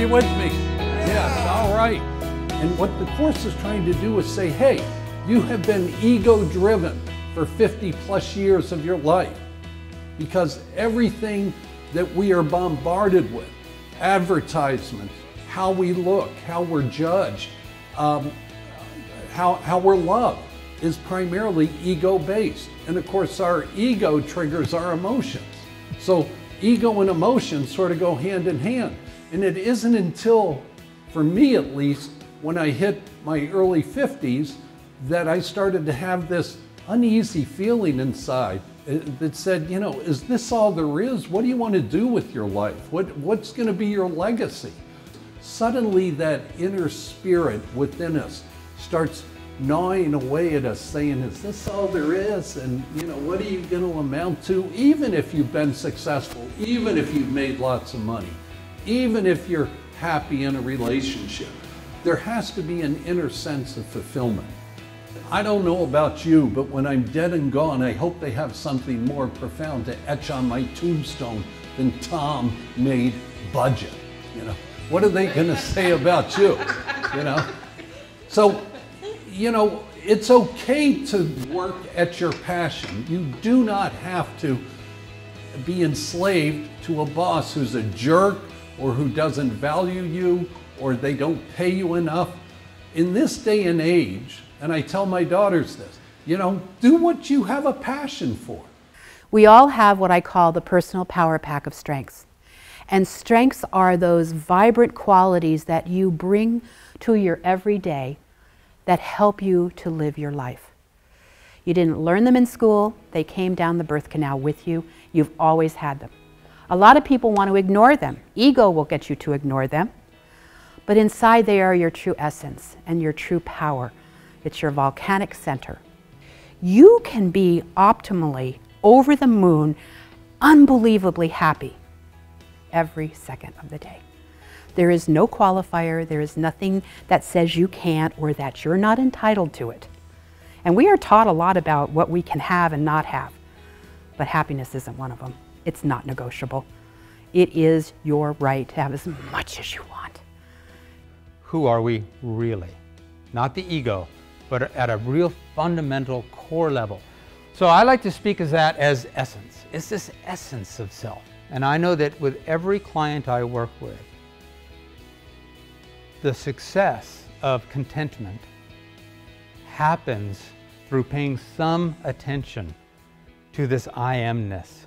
with me? Yes, all right. And what the Course is trying to do is say, hey, you have been ego-driven for 50 plus years of your life, because everything that we are bombarded with, advertisements, how we look, how we're judged, how we're loved, is primarily ego-based. And of course, our ego triggers our emotions. So ego and emotion sort of go hand in hand. And it isn't until, for me at least, when I hit my early 50s, that I started to have this uneasy feeling inside that said, you know, is this all there is? What do you want to do with your life? What's going to be your legacy? Suddenly that inner spirit within us starts gnawing away at us, saying, is this all there is? And you know, what are you going to amount to? Even if you've been successful, even if you've made lots of money, even if you're happy in a relationship, there has to be an inner sense of fulfillment. I don't know about you, but when I'm dead and gone, I hope they have something more profound to etch on my tombstone than Tom made budget. You know, what are they going to say about you? You know, so, you know, it's okay to work at your passion. You do not have to be enslaved to a boss who's a jerk or who doesn't value you or they don't pay you enough. In this day and age, and I tell my daughters this, you know, do what you have a passion for. We all have what I call the personal power pack of strengths. And strengths are those vibrant qualities that you bring to your everyday that help you to live your life. You didn't learn them in school, they came down the birth canal with you, you've always had them. A lot of people want to ignore them. Ego will get you to ignore them. But inside they are your true essence and your true power. It's your volcanic center. You can be optimally, over the moon, unbelievably happy every second of the day. There is no qualifier, there is nothing that says you can't or that you're not entitled to it. And we are taught a lot about what we can have and not have, but happiness isn't one of them. It's not negotiable. It is your right to have as much as you want. Who are we really? Not the ego, but at a real fundamental core level. So I like to speak of that as essence. It's this essence of self. And I know that with every client I work with, the success of contentment happens through paying some attention to this I amness.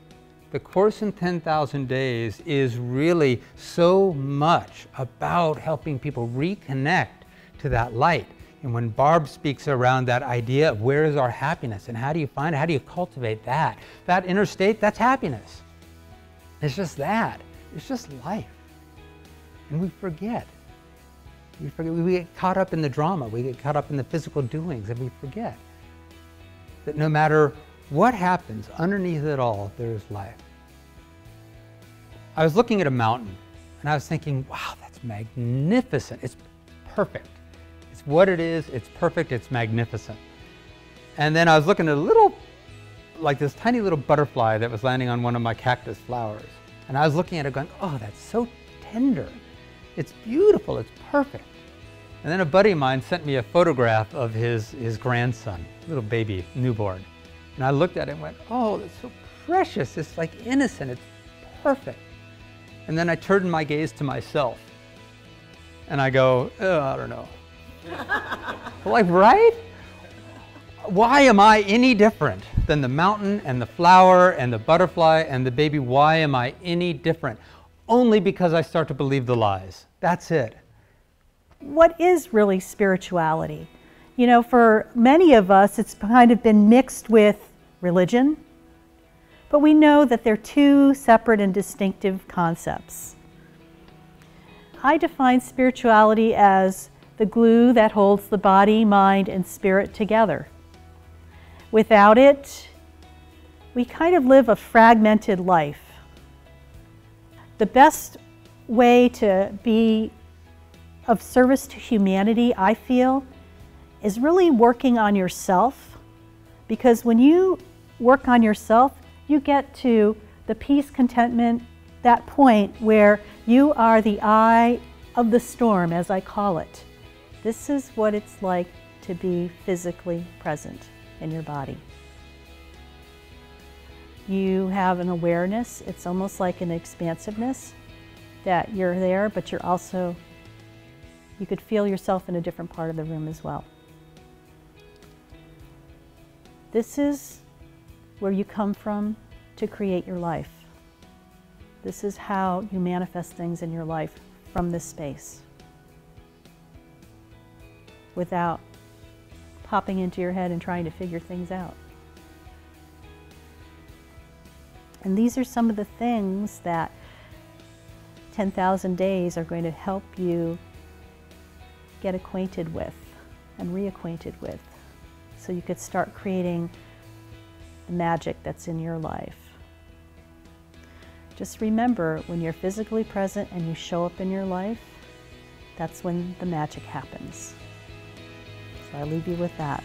The Course in 10,000 Days is really so much about helping people reconnect to that light. And when Barb speaks around that idea of where is our happiness and how do you find it, how do you cultivate that? That inner state, that's happiness. It's just that. It's just life. And we forget. We get caught up in the drama. We get caught up in the physical doings, and we forget that no matter what happens, underneath it all, there is life. I was looking at a mountain, and I was thinking, wow, that's magnificent. It's perfect. It's what it is. It's perfect. It's magnificent. And then I was looking at a little, like this tiny little butterfly that was landing on one of my cactus flowers. And I was looking at it going, oh, that's so tender. It's beautiful. It's perfect. And then a buddy of mine sent me a photograph of his grandson, little baby, newborn. And I looked at it and went, oh, that's so precious. It's like innocent. It's perfect. And then I turned my gaze to myself. And I go, oh, I don't know. Like, right? Why am I any different than the mountain and the flower and the butterfly and the baby? Why am I any different? Only because I start to believe the lies. That's it. What is really spirituality? You know, for many of us, it's kind of been mixed with religion, but we know that they're two separate and distinctive concepts. I define spirituality as the glue that holds the body, mind, and spirit together. Without it, we kind of live a fragmented life. The best way to be of service to humanity, I feel, is really working on yourself, because when you work on yourself, you get to the peace, contentment, that point where you are the I of the storm, as I call it. This is what it's like to be physically present in your body. You have an awareness. It's almost like an expansiveness that you're there, but you're also, you could feel yourself in a different part of the room as well. This is where you come from to create your life. This is how you manifest things in your life from this space, without popping into your head and trying to figure things out. And these are some of the things that 10,000 days are going to help you get acquainted with and reacquainted with, so you could start creating the magic that's in your life. Just remember, when you're physically present and you show up in your life, that's when the magic happens. So I leave you with that.